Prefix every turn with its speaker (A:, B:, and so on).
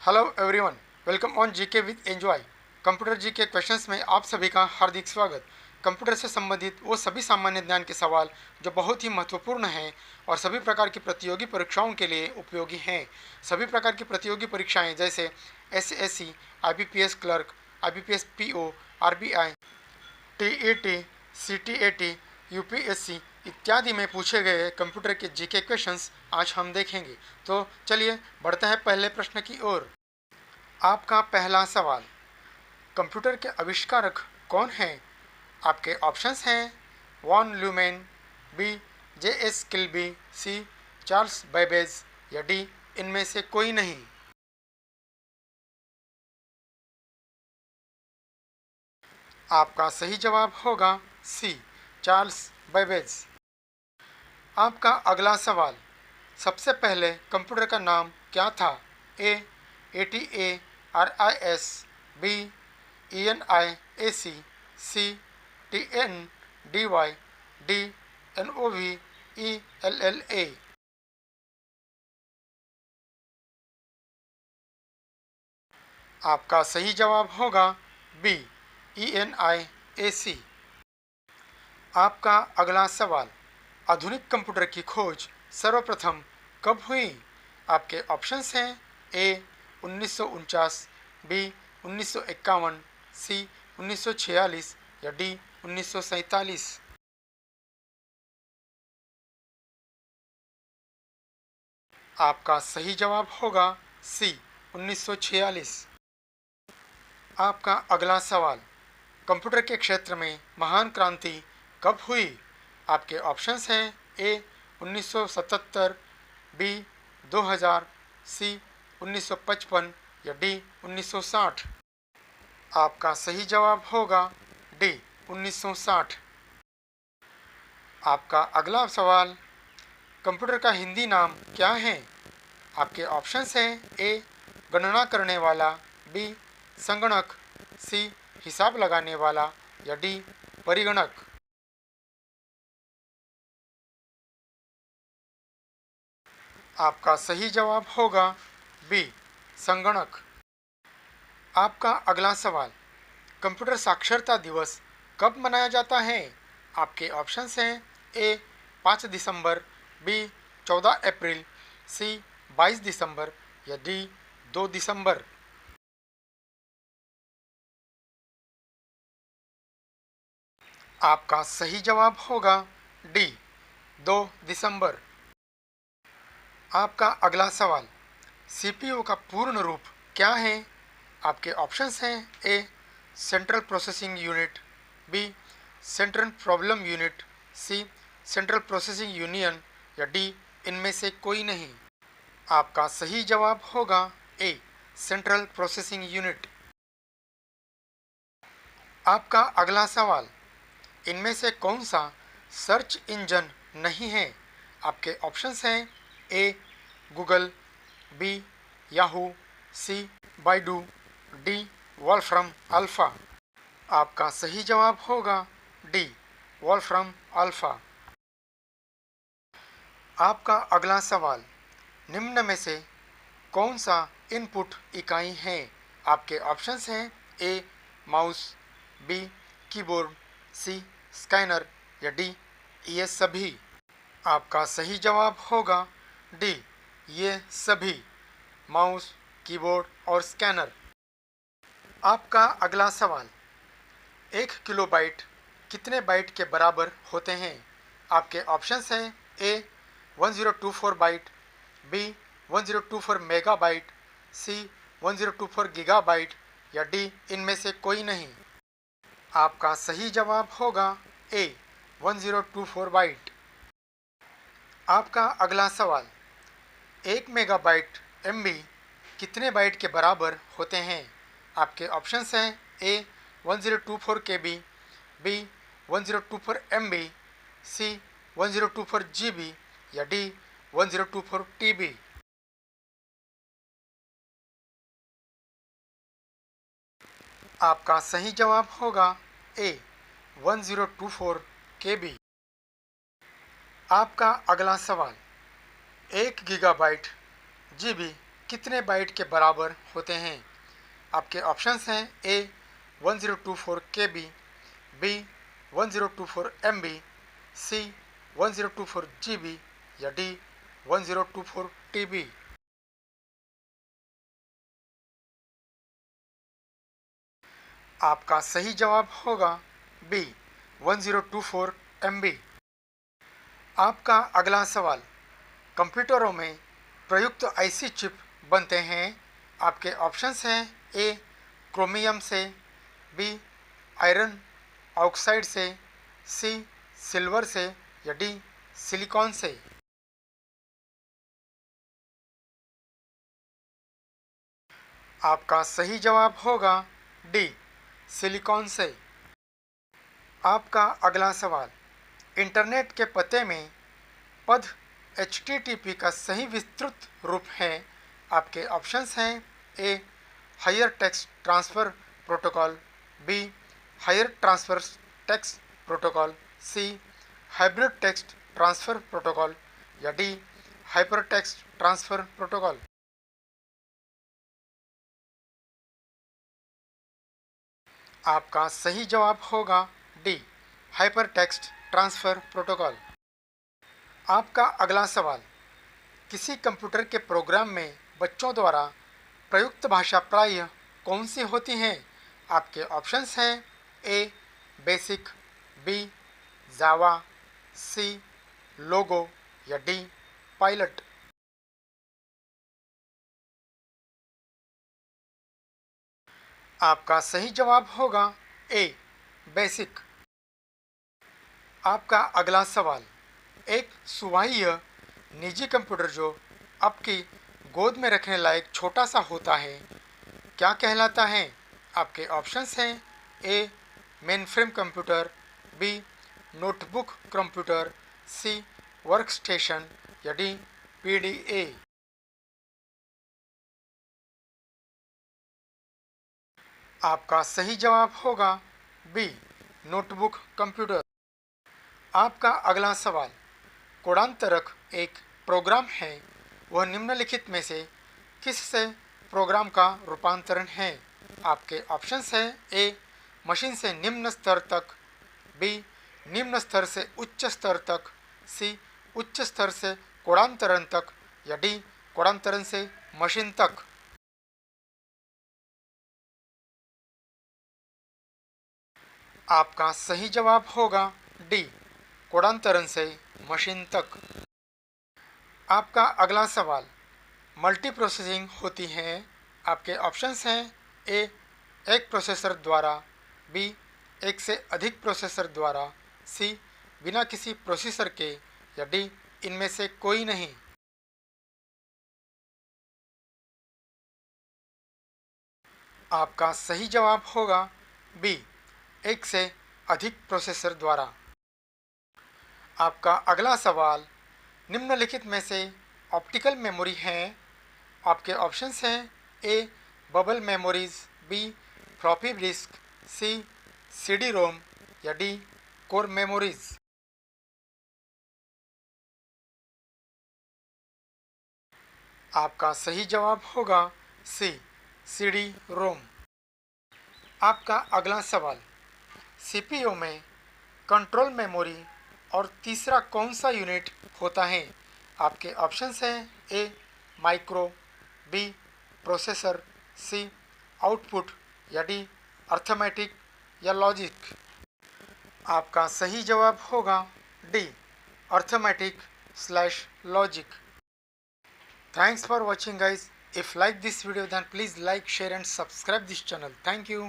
A: Hello everyone, welcome on GK with enjoy. Computer GK questions में आप सभी का हार्दिक स्वागत। कंप्यूटर से संबंधित वो सभी सामान्य ज्ञान के सवाल जो बहुत ही महत्वपूर्ण हैं और सभी प्रकार की प्रतियोगी परीक्षाओं के लिए उपयोगी हैं। सभी प्रकार की प्रतियोगी परीक्षाएं जैसे SSC, IBPS clerk, IBPS PO, RBI, TET, CTET, UPSC इत्यादि में पूछे गए कंप्यूटर के जीके क्वेश्चंस आज हम देखेंगे। तो चलिए बढ़ते हैं पहले प्रश्न की ओर। आपका पहला सवाल, कंप्यूटर के आविष्कारक कौन हैं? आपके ऑप्शंस हैं Von Neumann, B J S Kilby, C Charles Babbage या डी इनमें से कोई नहीं। आपका सही जवाब होगा सी चार्ल्स बैबेज। आपका अगला सवाल, सबसे पहले कंप्यूटर का नाम क्या था? ए ATARIS, बी ENIAC, सी TNDY, डी NOVELLA। आपका सही जवाब होगा बी ENIAC। आपका अगला सवाल, आधुनिक कंप्यूटर की खोज सर्वप्रथम कब हुई? आपके ऑप्शंस हैं ए 1949, बी 1951, सी 1946 या डी 1947। आपका सही जवाब होगा सी 1946। आपका अगला सवाल, कंप्यूटर के क्षेत्र में महान क्रांति कब हुई? आपके ऑप्शंस हैं ए 1977, बी 2000, सी 1955 या डी 1960। आपका सही जवाब होगा डी 1960। आपका अगला सवाल, कंप्यूटर का हिंदी नाम क्या है? आपके ऑप्शंस हैं ए गणना करने वाला, बी संगणक, सी हिसाब लगाने वाला या डी परिगणक। आपका सही जवाब होगा बी संगणक। आपका अगला सवाल, कंप्यूटर साक्षरता दिवस कब मनाया जाता है? आपके ऑप्शंस हैं ए 5 दिसंबर, बी 14 अप्रैल, सी 22 दिसंबर या डी 2 दिसंबर। आपका सही जवाब होगा डी 2 दिसंबर। आपका अगला सवाल, सीपीयू का पूर्ण रूप क्या है? आपके ऑप्शंस हैं A central processing unit, B central problem unit, C central processing union या डी इनमें से कोई नहीं। आपका सही जवाब होगा ए सेंट्रल प्रोसेसिंग यूनिट। आपका अगला सवाल, इनमें से कौन सा सर्च इंजन नहीं है? आपके ऑप्शंस हैं ए गूगल, बी याहू, सी बाइडू, डी वॉल्फ्रम अल्फा। आपका सही जवाब होगा डी वॉल्फ्रम अल्फा। आपका अगला सवाल, निम्न में से कौन सा इनपुट इकाई है? आपके ऑप्शंस हैं A mouse, B keyboard, C scanner या डी ये सभी। आपका सही जवाब होगा डी ये सभी, माउस, कीबोर्ड और स्कैनर। आपका अगला सवाल, 1 किलोबाइट कितने बाइट के बराबर होते हैं? आपके ऑप्शंस हैं ए 1024 बाइट, बी 1024 मेगाबाइट, सी 1024 गीगाबाइट या डी इनमें से कोई नहीं। आपका सही जवाब होगा ए 1024 बाइट। आपका अगला सवाल, 1 मेगाबाइट MB कितने बाइट के बराबर होते हैं? आपके ऑप्शंस हैं ए 1024 KB, बी 1024 MB, सी 1024 GB या डी 1024 TB। आपका सही जवाब होगा ए 1024 KB। आपका अगला सवाल, 1 गीगाबाइट GB कितने बाइट के बराबर होते हैं? आपके ऑप्शंस हैं ए 1024 KB, बी 1024 MB, सी 1024 GB या डी 1024 TB। आपका सही जवाब होगा बी 1024 MB। आपका अगला सवाल, कंप्यूटरों में प्रयुक्त आईसी चिप बनते हैं। आपके ऑप्शंस हैं ए क्रोमियम से, बी आयरन ऑक्साइड से, सी सिल्वर से या डी सिलिकॉन से। आपका सही जवाब होगा डी सिलिकॉन से। आपका अगला सवाल, इंटरनेट के पते में पद HTTP का सही विस्तृत रूप है। आपके ऑप्शंस हैं A higher text transfer protocol, B higher transfer text protocol, C hybrid text transfer protocol या D hyper text transfer protocol. आपका सही जवाब होगा D hyper text transfer protocol. आपका अगला सवाल, किसी कंप्यूटर के प्रोग्राम में बच्चों द्वारा प्रयुक्त भाषा प्रायः कौन सी होती हैं? आपके ऑप्शंस हैं ए बेसिक, बी जावा, सी लोगो या डी पायलट। आपका सही जवाब होगा ए बेसिक। आपका अगला सवाल, एक सुवाह्य निजी कंप्यूटर जो आपकी गोद में रखने लायक छोटा सा होता है क्या कहलाता है? आपके ऑप्शंस हैं A mainframe computer, B notebook computer, C work station या डी PDA। आपका सही जवाब होगा बी नोटबुक कंप्यूटर। आपका अगला सवाल, कोडांतरक एक प्रोग्राम है, वह निम्नलिखित में से किस से प्रोग्राम का रूपांतरण है? आपके ऑप्शंस हैं ए मशीन से निम्न स्तर तक, बी निम्न स्तर से उच्च स्तर तक, सी उच्च स्तर से कोडांतरण तक या डी कोडांतरण से मशीन तक। आपका सही जवाब होगा डी कोडांतरण से मशीन तक। आपका अगला सवाल, मल्टी प्रोसेसिंग होती है। आपके ऑप्शंस हैं ए एक प्रोसेसर द्वारा, बी एक से अधिक प्रोसेसर द्वारा, सी बिना किसी प्रोसेसर के या डी इनमें से कोई नहीं। आपका सही जवाब होगा बी एक से अधिक प्रोसेसर द्वारा। आपका अगला सवाल, निम्नलिखित में से ऑप्टिकल मेमोरी हैं। आपके ऑप्शंस हैं A bubble memories, B floppy disk, C CD ROM या डी कोर मेमोरीज। आपका सही जवाब होगा सी CD रोम। आपका अगला सवाल, CPU में कंट्रोल मेमोरी और तीसरा कौन सा यूनिट होता है? आपके ऑप्शंस हैं ए माइक्रो, बी प्रोसेसर, सी आउटपुट या डी अर्थमेटिक या लॉजिक। आपका सही जवाब होगा D arithmetic slash logic. Thanks for watching guys. If like this video then please like, share and subscribe this channel. Thank you.